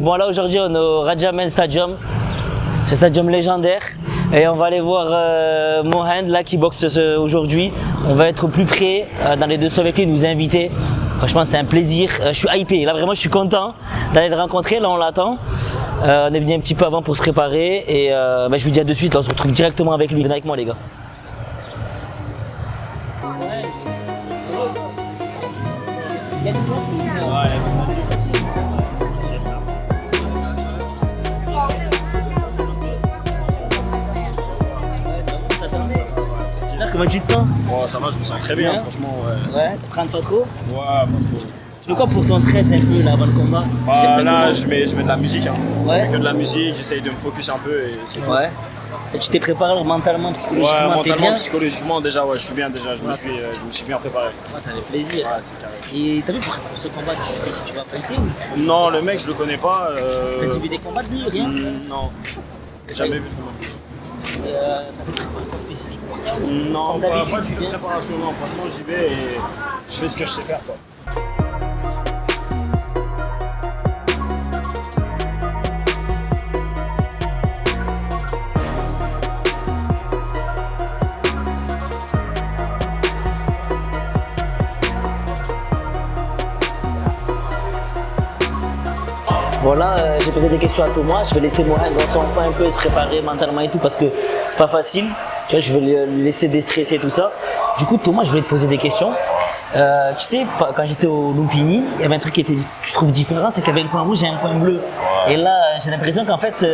Bon là aujourd'hui on est au Raja Men's Stadium, c'est un stadium légendaire et on va aller voir Mohand là qui boxe aujourd'hui. On va être au plus près dans les deux sauts avec lui, il nous a invités. Franchement c'est un plaisir, je suis hypé, là vraiment je suis content d'aller le rencontrer, là on l'attend. On est venu un petit peu avant pour se préparer et je vous dis à de suite, on se retrouve directement avec lui. Venez avec moi les gars. Comment tu te sens? Oh, ça va, je me sens très bien, franchement. Ouais, tu prends pas trop? Ouais, pas trop. Tu fais quoi pour ton stress un peu là avant le combat? Là, je mets de la musique. Hein. Ouais. Je mets que de la musique, j'essaye de me focus un peu et c'est tout. Ouais. Et tu t'es préparé mentalement, psychologiquement? Ouais, t'es mentalement, bien? psychologiquement, déjà, ouais, je suis bien déjà. Je me suis bien préparé. Ouais, ça fait plaisir. Ouais, c'est carré. Et t'as vu pour ce combat, tu sais que tu vas fighter ou tu... Non, le mec, je le connais pas. T'as vu des combats de lui, rien? Non, jamais vu de combat. T'as fait une préparation spécifique pour ça? Non, Comme pas d'habitude, du tout de préparation, non. Franchement, j'y vais et je fais ce que je sais faire, quoi. Voilà, j'ai posé des questions à Thomas, je vais laisser Mohand dans son coin un peu se préparer mentalement et tout parce que c'est pas facile. Tu vois, je vais le laisser déstresser et tout ça. Du coup, Thomas, je voulais te poser des questions. Tu sais, quand j'étais au Lumpini, il y avait un truc qui était, je trouve différent, c'est qu'il y avait un point rouge et un point bleu. Ouais. Et là, j'ai l'impression qu'en fait,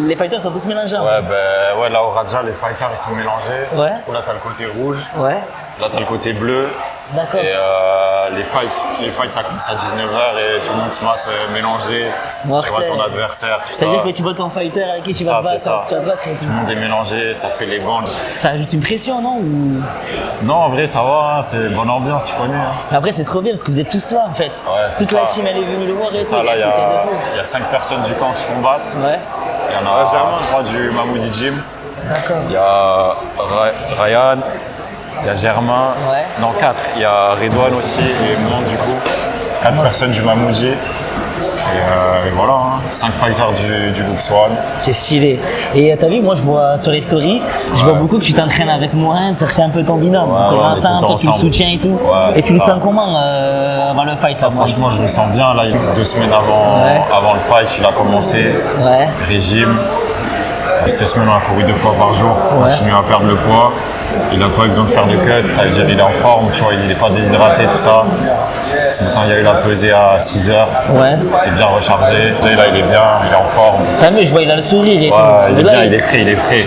les fighters sont tous mélangés. Ouais, là au Raja, les fighters ils sont mélangés. Ouais. Du coup, là, t'as le côté rouge. Ouais. Là, t'as le côté bleu. D'accord. Et les fights, ça commence à 19h et tout le monde se masse mélangé. Tu vois ton adversaire, tout ça. C'est-à-dire que tu vois ton fighter avec qui tu vas te battre, tu vas te battre et tout. Tout le monde est mélangé, ça fait les bandes. Ça ajoute une pression, non ou... Non, en vrai, ça va, hein, c'est bonne ambiance, tu connais. Hein. Après, c'est trop bien parce que vous êtes tous là en fait. Ouais, toute ça. la team elle est venue le voir et tout. Ça, là, il y a 5 personnes du camp qui combattent. Ouais. Il y en a 3 du Mamoudi Gym. D'accord. Il y a Ryan. Il y a Germain, ouais. Non 4, il y a Redouane aussi et moi du coup. 4 personnes du Mamoudi. Et voilà, hein. 5 fighters du Lux One. C'est stylé. Et t'as vu, moi je vois sur les stories, je vois beaucoup que tu t'entraînes avec Mohand, chercher un peu ton binôme. Vous ensemble, toi tu le soutiens et tout. Ouais, et tu le sens comment avant le fight là? Franchement, je me sens bien. Là, 2 semaines avant le fight, il a commencé. Ouais. Régime. Cette semaine, on a couru 2 fois par jour. On continue à perdre le poids. Il n'a pas besoin de faire de cut, ça veut dire qu'il est en forme, tu vois, il n'est pas déshydraté, tout ça. Ce matin, il y a eu la pesée à 6h. Ouais. C'est bien rechargé. Et là, il est bien, il est en forme. T'as vu, je vois, il a le sourire et tout. Il est bien, il est prêt.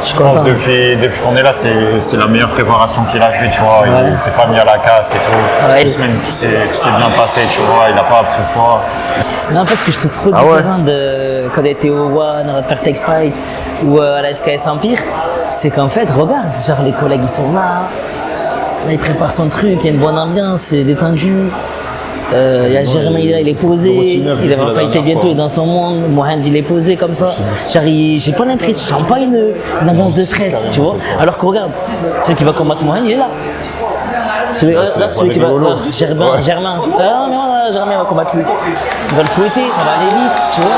Je pense depuis qu'on est là, c'est la meilleure préparation qu'il a fait, tu vois. Il s'est pas mis à la casse et tout. Ouais. 2 semaines, tout s'est bien passé, tu vois. Il n'a pas pris de poids. Non, parce que c'est trop différent de quand il était au One, à faire Tex Fight ou à la SKS Empire. C'est qu'en fait, regarde, genre les collègues ils sont là. Là, il prépare son truc, il y a une bonne ambiance, c'est détendu. Il y a Germain, il est posé, il va fighter bientôt, il est dans son monde. Mohand, il est posé comme ça. Genre, j'ai pas l'impression, je sens pas une ambiance de stress, tu vois. Alors que regarde, celui qui va combattre Mohand, il est là. Celui qui va. Germain. Germain va combattre lui. Il va le fouetter, ça va aller vite, tu vois.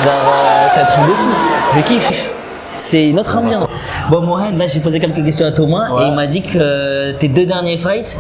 Genre, c'est un truc de fou. Je kiffe. C'est une autre ambiance. Bon, Mohand, là j'ai posé quelques questions à Thomas et il m'a dit que tes 2 derniers fights,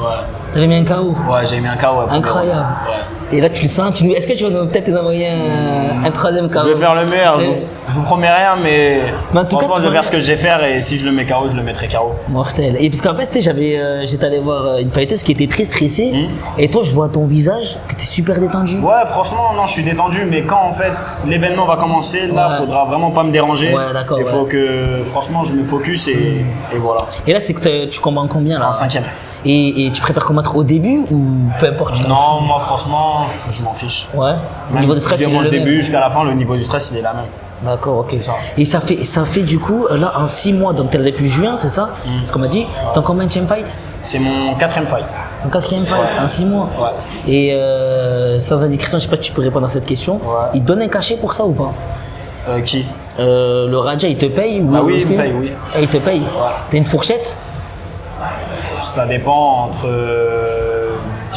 t'avais mis un KO. Ouais, j'ai mis un KO. Incroyable. Ouais. Et là tu le sens, est-ce que tu vas peut-être nous envoyer un 3e KO? Je vais faire le meilleur, je vous promets rien, mais franchement je vais faire ce que je vais faire et si je le mets KO, je le mettrai KO. Mortel. Et parce qu'en fait, j'étais allé voir une fighteuse qui était très stressée et toi je vois ton visage que t'es super détendu. Ouais, franchement, non, je suis détendu, mais quand en fait l'événement va commencer, là, faudra vraiment pas me déranger. Ouais, d'accord. Il faut que, franchement, je me focus et voilà. Et là, c'est que tu combats en combien là? En 5e. Et tu préfères combattre au début ou peu importe? Non, moi franchement, je m'en fiche. Ouais. Le niveau de stress, du début jusqu'à la fin, le niveau du stress, il est là même. D'accord, ok. Ça. Et ça fait du coup, là, en 6 mois, donc t'es depuis juin, c'est ça? C'est ce qu'on m'a dit. C'est ton combienième fight? C'est mon 4e fight. Ton 4e fight, en 6 mois? Ouais. Et sans indiscrétion, je sais pas si tu peux répondre à cette question. Ouais. Il te donne un cachet pour ça ou pas? Qui? Le Raja, il te paye ou... Ah oui, il me paye, oui. Ah, il te paye? T'as une fourchette? Ça dépend entre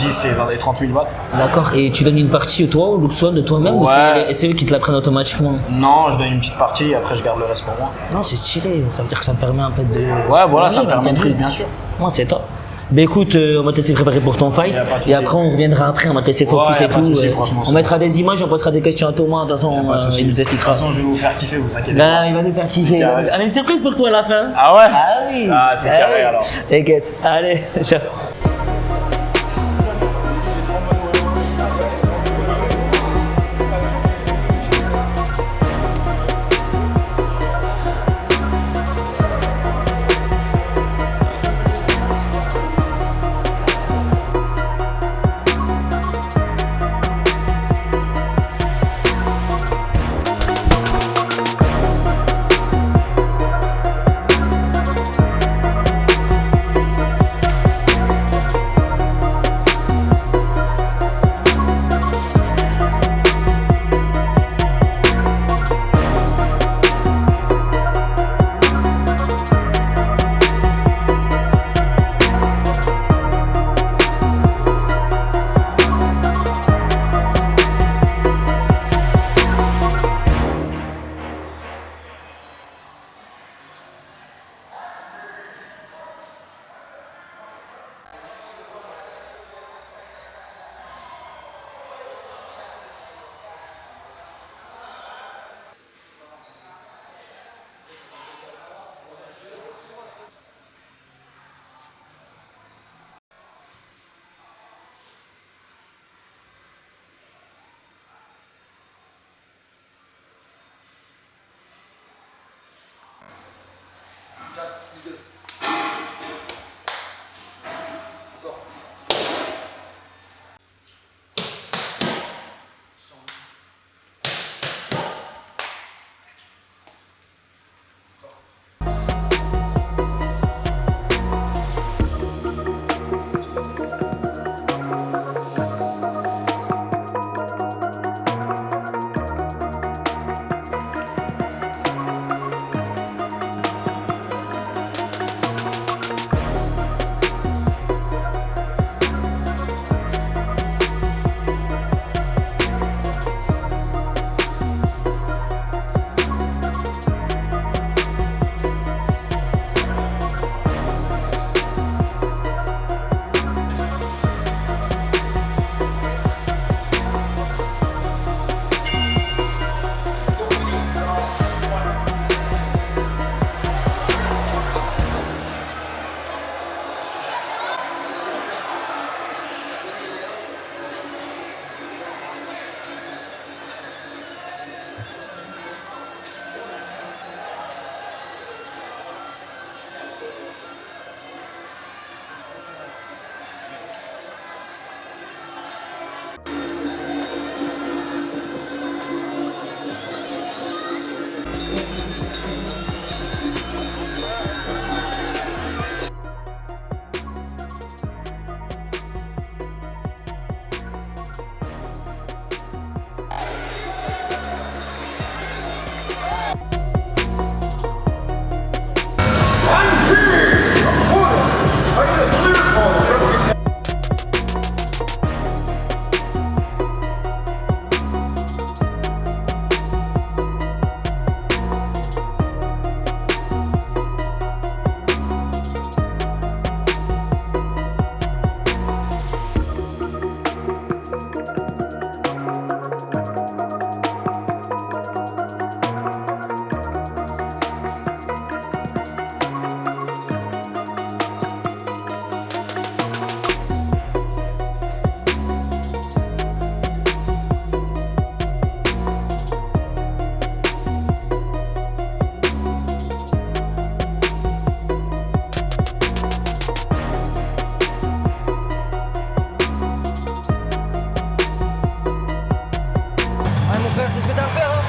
10 et 30 000 bahts. D'accord. Et tu donnes une partie toi au Luxon de toi-même ou c'est eux qui te la prennent automatiquement? Non, je donne une petite partie et après je garde le reste pour moi. Non, c'est stylé. Ça veut dire que ça te permet en fait de. Ouais, voilà, ça me permet de vivre, bien sûr. Moi, c'est top. Bah écoute, on va te laisser préparer pour ton fight. Et après, on reviendra après, on va te laisser focus et tout. On mettra des images, on posera des questions à Thomas. De toute façon, il nous expliquera. De toute façon, je vais vous faire kiffer, vous inquiétez pas. pas. Il va nous faire kiffer. On a une surprise pour toi à la fin. Ah ouais? Ah oui. Ah, c'est carré alors. T'inquiète. Allez, ciao.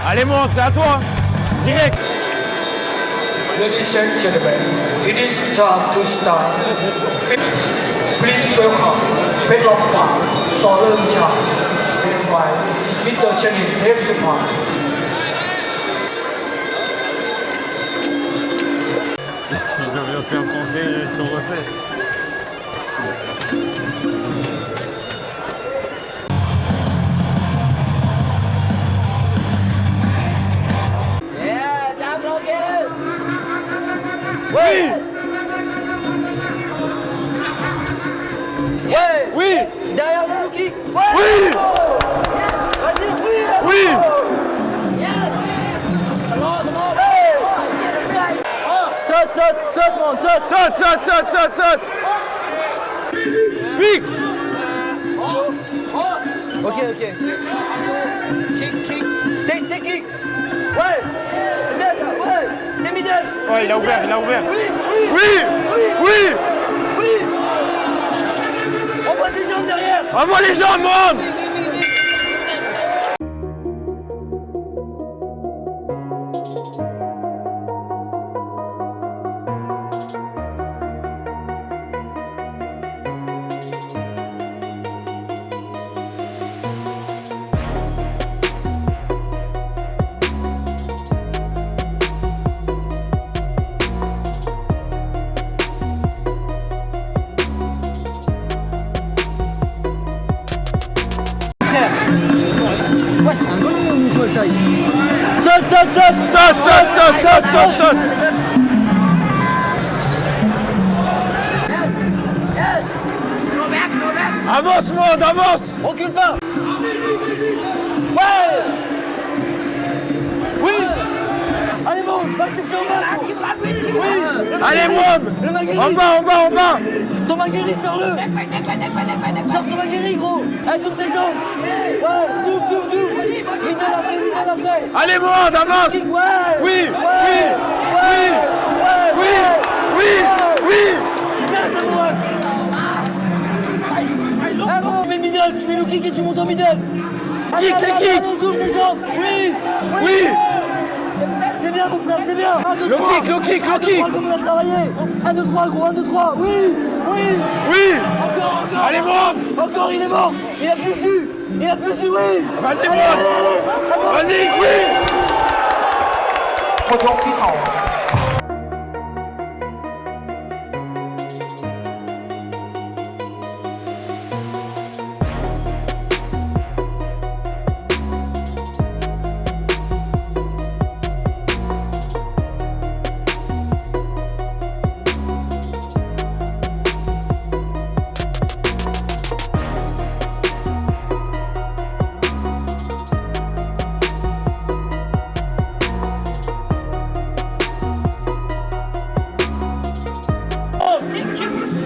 Allez, monte, c'est à toi. Direct. Ladies and gentlemen, it is time to start. Please welcome เพชรลำปางสอเริ่มฉากฝ่ายมิสเตอร์ชนิดเทพสุพรรณ Les avions français sont refaits. Ouais. Oui. Derrière le kick. Ouais. Oui. Vas-y, oui. Oui. Saute, mon, saute. Saute. Pique. Ok. Kick. T'es kick. Ouais. C'est bien ça, ouais. T'es middle. Ouais, il a ouvert. Oui. Oui. On voit des jambes derrière. Envoie les jambes, monde. Ouais, c'est un gros Nico taille. Saute. Avance, monde, avance. Recule pas. Ouais. Oui. Allez, bon, va le chercher en bas. Oui. Allez, monde. Le Maguiri. En bas. Ton Maguiri, sors-le. Sors ton Maguiri, gros. Allez, double tes jambes. Ouais, double. Middle après. Allez, monde, avance. Kick, ouais. Oui. C'est bien ça, moi. Ah bon, tu mets le middle, tu mets le kick et tu montes au middle. Allez, Kick. double tes jambes. Oui. C'est bien, mon frère, c'est bien. 1, 2, 3. Low kick. 1, 2, 3, comme on a travaillé. 1, 2, 3, gros, 1, 2, 3. Oui. Encore. Allez, monde. Encore, il est mort. Il a plus su, oui. Vas-y, Allez, monde. Vas-y, oui. Retour puissant.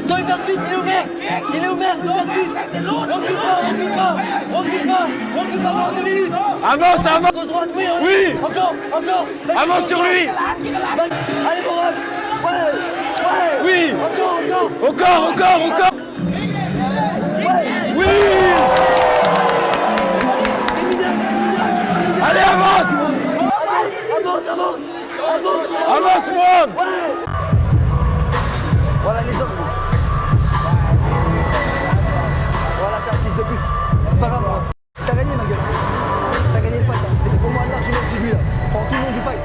Toi, il percute, il est ouvert, il percute. Recule pas pendant 2 minutes. Avance. Gauche, droite, oui. Oui. Encore. Avance sur lui. Allez, mon ref. Ouais. Oui. Encore. Oui. Allez, avance. Avance, monde. Voilà les hommes. Voilà, c'est un fils de pute. C'est pas grave. T'as gagné, ma gueule. T'as gagné le fight. Hein. T'étais pour moi largement au-dessus de lui là. Pendant tout le long du fight.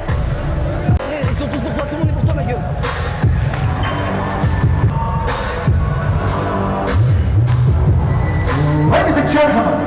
Ils sont tous pour toi, tout le monde est pour toi, ma gueule. Ladies and gentlemen.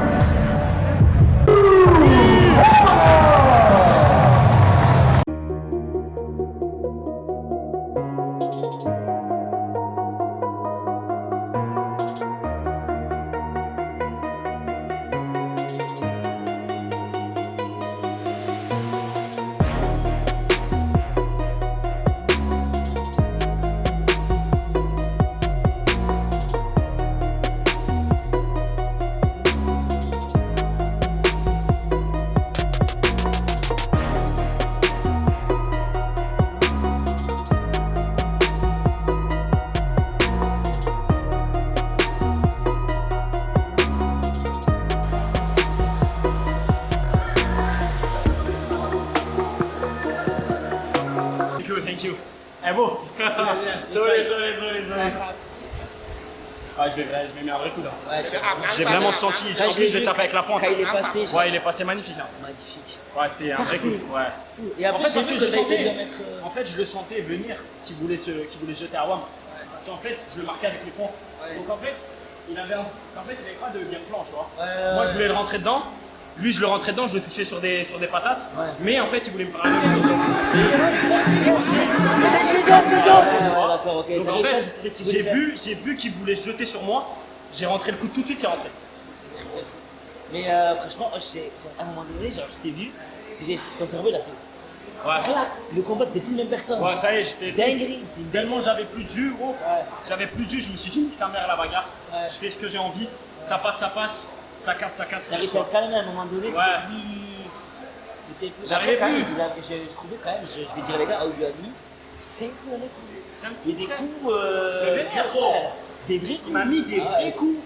Thank you. Eh bon. Désolé. Ah, je vais mis un vrai coup là. Ouais, J'ai vraiment senti, j'ai envie de le taper avec la pointe. Quand il est passé, Ouais, il est passé magnifique là. magnifique. Ouais, c'était un vrai coup. Ouais. Et après, j'ai vu que t'as essayé de le mettre. En fait, je le sentais venir, qui voulait se jeter à WAM. Parce qu'en fait, je le marquais avec les points. Donc en fait, il avait pas de game plan, tu vois. Moi, je voulais le rentrer dedans. Lui, je le rentrais dedans, je le touchais sur des patates. Mais en fait, il voulait me faire la même chose. d'accord, ok. Donc en fait, j'ai vu qu'il voulait se jeter sur moi. J'ai rentré le coup tout de suite, c'est rentré. Mais franchement, à un moment donné, genre, je t'ai vu, ton cerveau, il a fait. Ouais. Voilà, le combat, t'étais plus la même personne. Ouais, ça y est, j'étais. Dinguerie, Tellement j'avais plus de jus, gros. J'avais plus de jus, je me suis dit, nique sa mère la bagarre. Je fais ce que j'ai envie. Ça passe, ça passe. Ça casse, ça casse. T'as réussi à te calmer à un moment donné. J'arrivais plus. Je trouvais quand même, je vais dire les gars, où il lui a mis 5 coups dans les coups. Il y a des coups. Des vrais coups. Il m'a mis des vrais coups.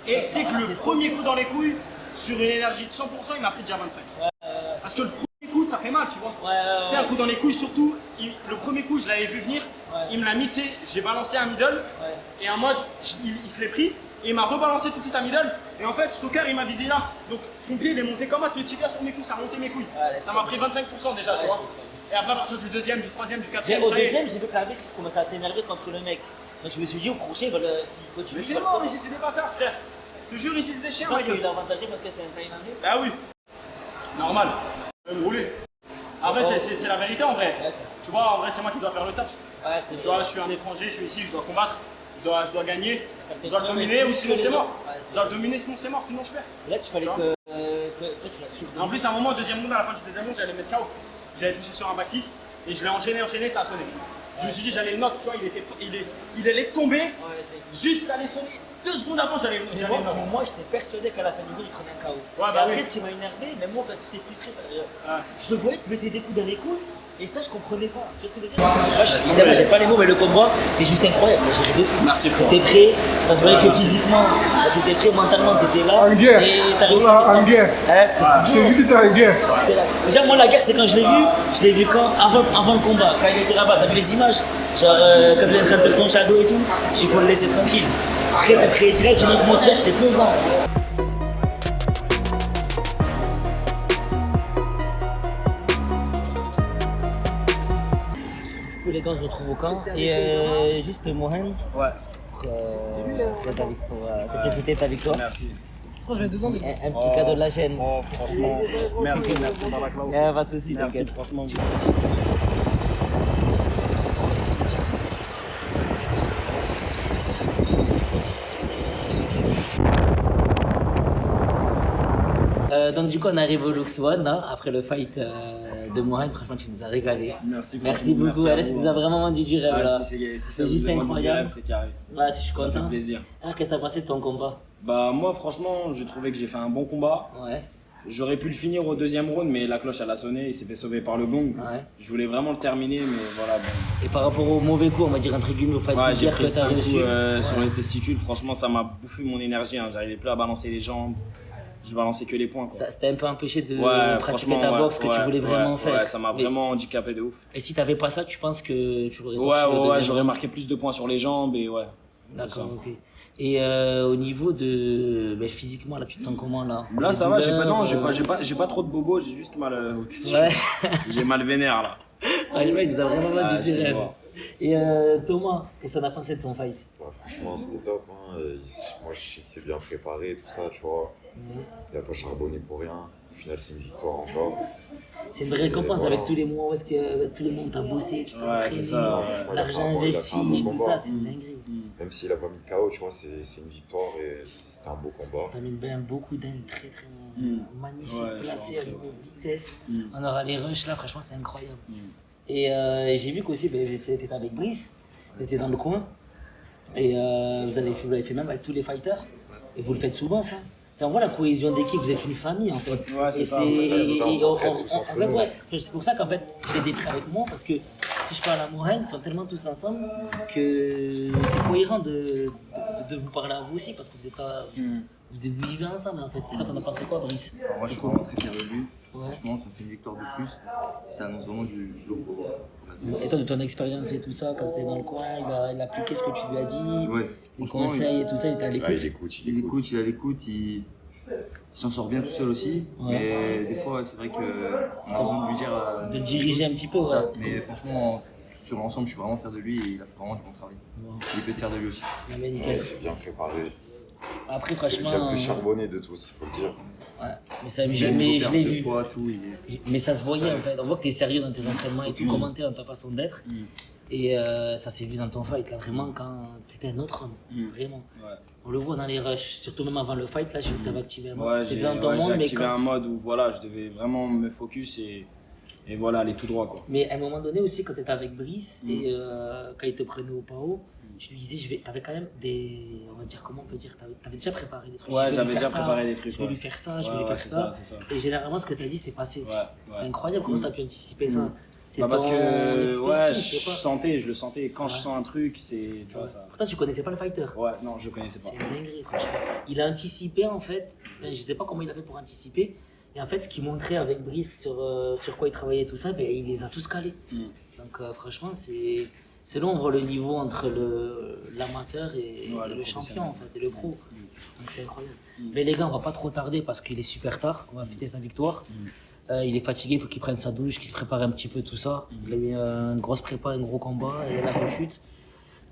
Et tu sais que le premier coup dans les couilles, sur une énergie de 100%, il m'a pris déjà 25. Parce que le premier coup, ça fait mal, tu vois. Tu sais, un coup dans les couilles, surtout, le premier coup, je l'avais vu venir. Il me l'a mis, tu sais, j'ai balancé un middle. Et en mode, il se l'est pris. Et il m'a rebalancé tout de suite un middle. Et en fait, Stoker, il m'a visé là. Donc son pied, il est monté comme ça. Le tibia sur mes couilles, ça a monté mes couilles. Ça m'a pris 25% déjà, tu vois. Et après, à partir du deuxième, du troisième, du quatrième, au deuxième, j'ai vu que l'arbitre commençait à s'énerver contre le mec. Donc je me suis dit, au prochain, s'il continue. Mais c'est mort, ici, c'est des bâtards, frère. Je te jure, ici, c'est des chiens, Je pense ma gueule. qu'il a avantagé parce que c'était un Thaïlandais. Ah oui. Normal. Je vais me rouler. Après, c'est la vérité en vrai. Tu vois, en vrai, c'est moi qui dois faire le taf. Tu vois, je suis un étranger, je suis ici, je dois combattre. Je dois gagner. Je dois le dominer ou sinon c'est mort. Je dois le dominer sinon c'est mort, sinon je perds. Là, tu fallait que toi, tu l'as su. En plus, à un moment, deuxième round, à la fin du deuxième round, j'allais mettre KO. J'avais touché sur un backfist et je l'ai enchaîné, ça a sonné. Je me suis dit, j'allais le knock, tu vois, il allait tomber. Juste, ça allait sonner. 2 secondes avant, j'allais le knock. Moi, j'étais persuadé qu'à la fin du round, il prenait un KO. Ouais, Et après, ce qui m'a énervé, même moi, quand j'étais frustré, je le voyais te mettre des coups dans les couilles. Et ça, je comprenais pas. Tu vois ce que je veux dire? Moi, évidemment, j'ai pas les mots, mais le combat, t'es juste incroyable. J'ai rêvé de fou. Merci, frère. T'étais prêt, ça se voyait que physiquement, t'étais prêt, mentalement, t'étais là. En guerre. Et t'as réussi. En guerre. C'était vu que t'es en guerre. Déjà, moi, la guerre, c'est quand je l'ai vu quand avant le combat, quand il était là-bas. T'as vu les images? Genre, quand il est en train de faire ton shadow et tout, il faut le laisser tranquille. Après, t'as créé direct une atmosphère, c'était pesant. Les gars, on se retrouve au camp. Et juste Mohamed. Ouais. Pour féliciter ta victoire. Merci. Un petit cadeau de la chaîne. Oh, franchement, merci dans la clause. Pas de soucis, Merci, t'inquiète. franchement. Donc du coup on arrive au Lux One là, après le fight de Mohamed, franchement tu nous as régalé. Merci beaucoup, Alex, tu nous as vraiment vendu du rêve là. C'est juste incroyable. C'est carré. Ouais, si je suis content. Ça fait plaisir. Alors qu'est-ce que t'as pensé de ton combat? Bah moi franchement j'ai trouvé que j'ai fait un bon combat. Ouais. J'aurais pu le finir au deuxième round mais la cloche elle a sonné, il s'est fait sauver par le gong. Ouais. Je voulais vraiment le terminer mais voilà bon. Et par rapport au mauvais coup, on va dire entre guillemets, pas Ouais, de j'ai dire que pris t'as 5 coups reçu. sur les testicules, franchement ça m'a bouffé mon énergie, hein. J'arrivais plus à balancer les jambes, je balançais que les poings quoi. Ça t'était un peu empêché de Ouais, pratiquer franchement, ta boxe que tu voulais vraiment faire. Ouais, ça m'a Mais- vraiment handicapé de ouf. Et si t'avais pas ça, tu penses que tu aurais Ouais, j'aurais marqué plus de points sur les jambes et ouais. D'accord, ok. Et au niveau de physiquement là, tu te sens comment là? Là Les ça va, douleurs, j'ai pas trop de bobos, j'ai juste mal au testicules. Ouais. J'ai mal vénère là. Ouais, le mec, il nous a vraiment vendu du c'est rêve. bon. Et Thomas, qu'est-ce que t'en as pensé de son fight? Ouais, franchement, c'était top. Hein. Moi, je sais qu'il s'est bien préparé, tout ça, tu vois. Il n'a pas charbonné pour rien. Au final, c'est une victoire encore. C'est une vraie récompense voilà. avec tous les mois où est-ce que tous les mois où t'as bossé, tu t'es Ouais, entraîné, c'est ça, ouais. Franchement, l'argent il a fait un investi bon et tout combat. ça, c'est une dinguerie. Même s'il n'a pas mis de KO, tu vois, c'est une victoire et c'était un beau combat. T'as mis bien beaucoup d'angles très très magnifiques, Ouais, placés je à suis niveau vitesse. Mm. On aura les rushs là, franchement c'est incroyable. Et j'ai vu qu'aussi, j'étais avec Brice, vous étiez dans le coin. Et vous l'avez fait même avec tous les fighters. Et vous le faites souvent ça. On voit la cohésion d'équipe, vous êtes une famille en fait. Ouais, c'est Et ça. On s'entraide tous entre nous. c'est pour ça qu'en fait, je les ai pris avec moi parce que si je parle à Mohamed, ils sont tellement tous ensemble que c'est cohérent de vous parler à vous aussi parce que vous êtes pas, vous vivez ensemble en fait. Et toi, t'en as pensé quoi, Brice? Alors moi je suis vraiment très fier de lui. Ouais. Franchement ça fait une victoire de plus. Ça annonce vraiment du lourd pour Et toi, de ton expérience et tout ça, quand t'es dans le coin, il a appliqué ce que tu lui as dit, Ouais. les Franchement, conseils et tout ça, il était à Ah, l'écoute. il écoute, il écoute, il est à l'écoute, il s'en sort bien tout seul aussi. Ouais. Mais des fois c'est vrai qu'on a besoin de lui dire. De diriger un petit peu, ça. ouais. Mais franchement sur l'ensemble je suis vraiment fier de lui et il a fait vraiment du bon travail. Il peut être fier de lui aussi. Ouais, mais nickel. Il s'est bien préparé. Après, C'est le franchement. plus charbonné de tous, il faut le dire. Ouais. Mais, ça, Même je niveau l'ai perte de vu. poids, tout, Mais ça se voyait en fait. On voit que t'es sérieux dans tes entraînements et tout, commenter dans ta façon d'être. Et ça s'est vu dans ton fight, là, vraiment, quand t'étais un autre homme, vraiment. Ouais. On le voit dans les rushs, surtout même avant le fight, là, j'ai vu que t'avais activé un mode. Ouais, T'étais j'ai dans ton monde, mais activé un mode où voilà, je devais vraiment me focus et voilà, aller tout droit, quoi. Mais à un moment donné aussi, quand t'étais avec Brice, et quand il te prenait au PAO, je lui disais, t'avais quand même des, on va dire, comment on peut dire, t'avais déjà préparé des trucs. Ouais, Je vais j'avais lui faire déjà ça, préparé des trucs. Je vais lui faire ça, je vais Ouais, lui faire c'est ça. c'est ça. Et généralement, ce que t'as dit, c'est passé. Ouais, C'est ouais. incroyable comment t'as pu anticiper ça. C'est Parce ton que expertise, ouais, je le sentais. Quand je sens un truc, c'est, tu vois ça. Pourtant, tu connaissais pas le fighter. Ouais, non, je connaissais pas. C'est une dinguerie, franchement. Il a anticipé, en fait. Enfin, je sais pas comment il a fait pour anticiper. Et en fait, ce qu'il montrait avec Brice sur quoi il travaillait, tout ça, ben, il les a tous calés. Donc, franchement, c'est là où on voit le niveau entre l'amateur et le champion, en fait, et le pro. Donc, c'est incroyable. Mais les gars, on va pas trop tarder parce qu'il est super tard. On va fêter sa victoire. Il est fatigué, il faut qu'il prenne sa douche, qu'il se prépare un petit peu tout ça. Il a eu une grosse prépa, un gros combat et la rechute.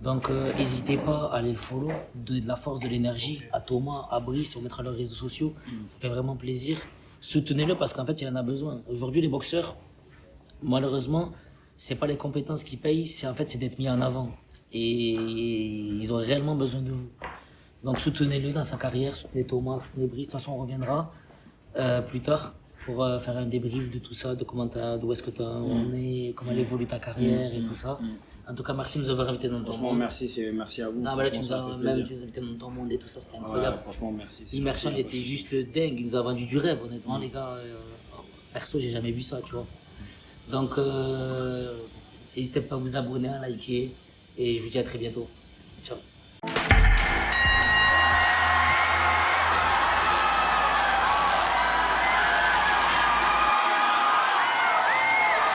Donc n'hésitez pas à aller le follow, donner de la force, de l'énergie à Thomas, à Brice, on mettra leurs réseaux sociaux. Ça fait vraiment plaisir. Soutenez-le parce qu'en fait il en a besoin. Aujourd'hui les boxeurs, malheureusement, c'est pas les compétences qui payent, c'est d'être mis en avant. Et ils ont réellement besoin de vous. Donc soutenez-le dans sa carrière, soutenez Thomas, soutenez Brice. De toute façon on reviendra plus tard pour faire un débrief de tout ça, de d'où est-ce que tu en es, comment elle évolue ta carrière et tout ça. En tout cas, merci de nous avoir invités dans ton Franchement, monde. merci à vous. Non, mais là, tu Franchement, nous ça as fait même plaisir. invités dans ton monde et tout ça, c'était Ouais, incroyable. franchement, merci. L'immersion, il était juste dingue, il nous a vendu du rêve, honnêtement, les gars. Perso, j'ai jamais vu ça, tu vois. Donc, n'hésitez pas à vous abonner, à liker, et je vous dis à très bientôt. Ciao.